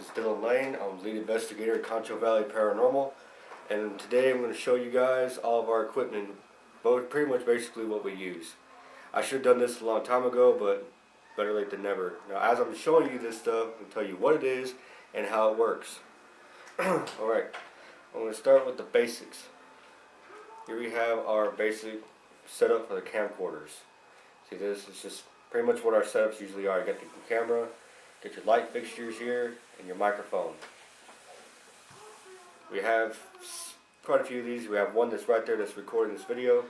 is Dylan Lane. I'm lead investigator at Concho Valley Paranormal, and today I'm going to show you guys all of our equipment, both pretty much basically what we use. I should have done this a long time ago, but better late than never. Now, as I'm showing you this stuff, I'm going to tell you what it is and how it works. Alright, I'm going to start with the basics. Here we have our basic setup for the camcorders. See, this is just pretty much what our setups usually are. You got the camera, get your light fixtures here, and your microphone. We have quite a few of these. We have one that's right there that's recording this video,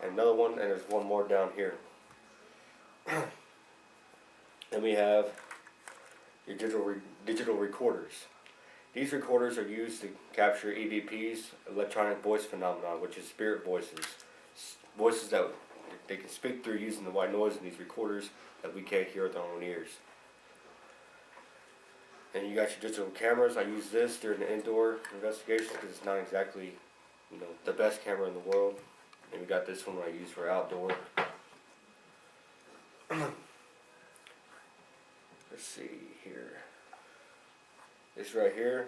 and another one, and there's one more down here. And we have your digital recorders. These recorders are used to capture EVPs, electronic voice phenomenon, which is spirit voices. Voices that they can speak through using the white noise in these recorders that we can't hear with our own ears. And you got your digital cameras. I use this during the indoor investigation because it's not exactly, the best camera in the world. And we got this one I use for outdoor. Let's see here. This right here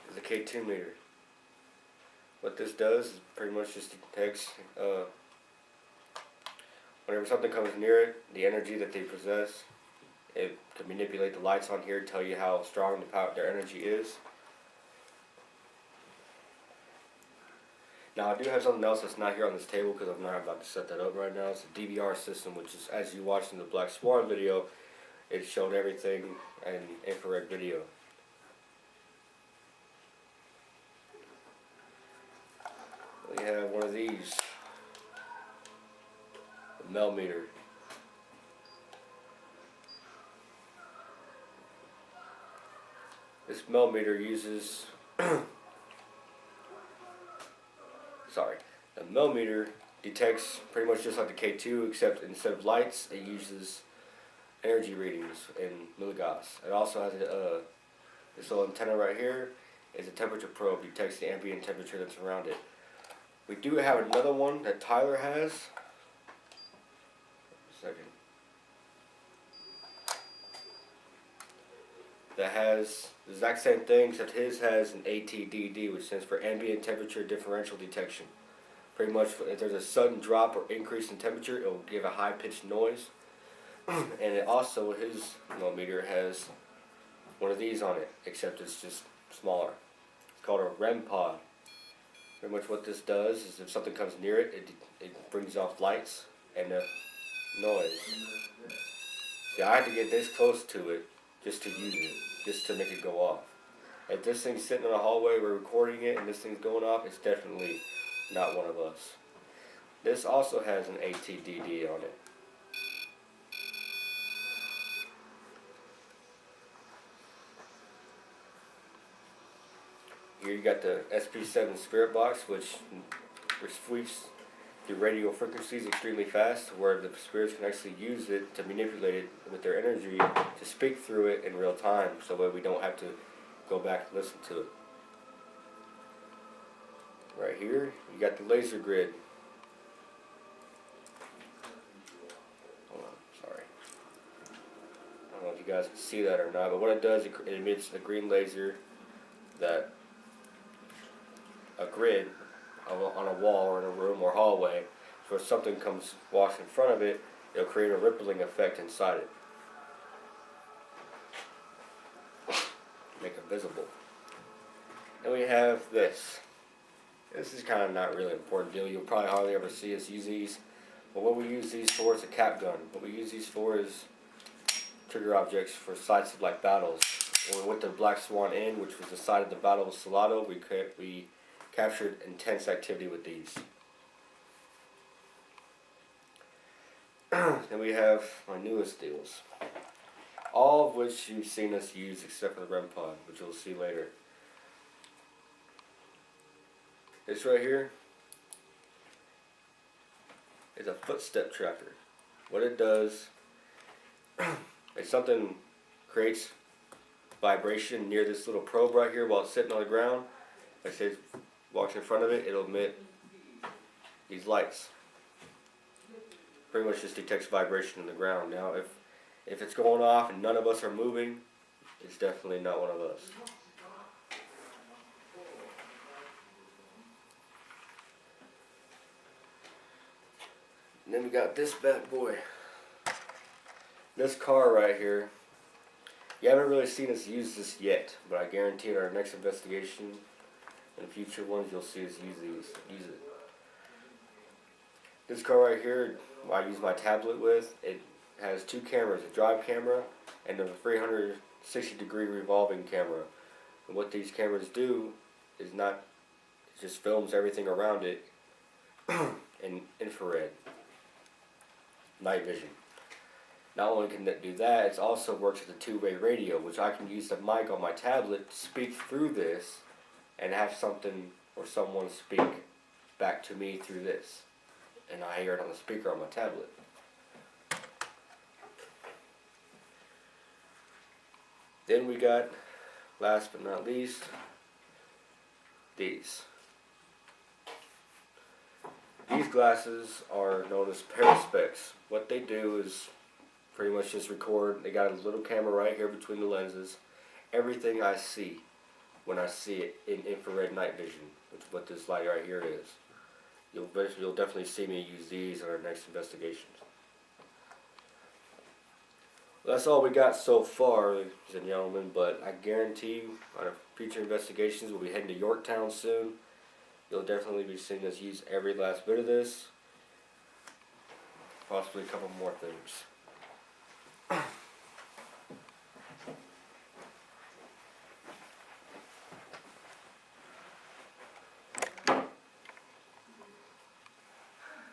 is a K2 meter. What this does is pretty much just detects whenever something comes near it, the energy that they possess. It can manipulate the lights on here, tell you how strong their energy is. Now, I do have something else that's not here on this table because I'm not about to set that up right now. It's a DVR system, which is, as you watched in the Black Swan video, it showed everything in infrared video. We have one of these, the Mel meter. This Mel meter uses, the Mel meter detects pretty much just like the K2, except instead of lights, it uses energy readings in milligauss. It also has this little antenna right here is a temperature probe, detects the ambient temperature that's around it. We do have another one that Tyler has. That has the exact same thing, except his has an ATDD, which stands for ambient temperature differential detection. Pretty much, if there's a sudden drop or increase in temperature, it will give a high-pitched noise. And it also, his meter has one of these on it, except it's just smaller. It's called a REM pod. Pretty much what this does is if something comes near it, it brings off lights and noise. See, I had to get this close to it just to use it, just to make it go off. If this thing's sitting in a hallway, we're recording it, and this thing's going off, it's definitely not one of us. This also has an ATDD on it. Here you got the SP7 spirit box, which sweeps the radio frequencies extremely fast, where the spirits can actually use it to manipulate it with their energy to speak through it in real time, so that we don't have to go back and listen to it. Right here, you got the laser grid. Hold on, sorry. I don't know if you guys can see that or not, but what it does, it emits a green laser that a grid on a wall or in a room or hallway, so if something walks in front of it, it'll create a rippling effect inside it. Make it visible. And we have this. This is kind of not really an important deal. You'll probably hardly ever see us use these. But what we use these for is a cap gun. What we use these for is trigger objects for sites of like battles. When we went to Black Swan Inn, which was the site of the Battle of Salado, we captured intense activity with these. Then we have my newest deals. All of which you've seen us use except for the REM pod, which you'll see later. This right here is a footstep tracker. What it does is something creates vibration near this little probe right here while it's sitting on the ground. Like I said, walks in front of it, it'll emit these lights. Pretty much just detects vibration in the ground. Now, if it's going off and none of us are moving, It's definitely not one of us. And then we got this bad boy. This car right here. You haven't really seen us use this yet, but I guarantee in our next investigation and future ones you'll see us use it. This car right here, I use my tablet with. It has two cameras, a drive camera and a 360-degree revolving camera. And what these cameras do is it just films everything around it in infrared, night vision. Not only can it do that, it also works with a two-way radio, which I can use the mic on my tablet to speak through this and have something or someone speak back to me through this. And I hear it on the speaker on my tablet. Then we got, last but not least, these. These glasses are known as Perispecs. What they do is pretty much just record. They got a little camera right here between the lenses. Everything I see when I see it in infrared night vision, which is what this light right here is. You'll definitely see me use these in our next investigations. Well, that's all we got so far, ladies and gentlemen, but I guarantee you on our future investigations we'll be heading to Yorktown soon. You'll definitely be seeing us use every last bit of this. Possibly a couple more things.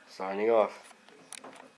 Signing off.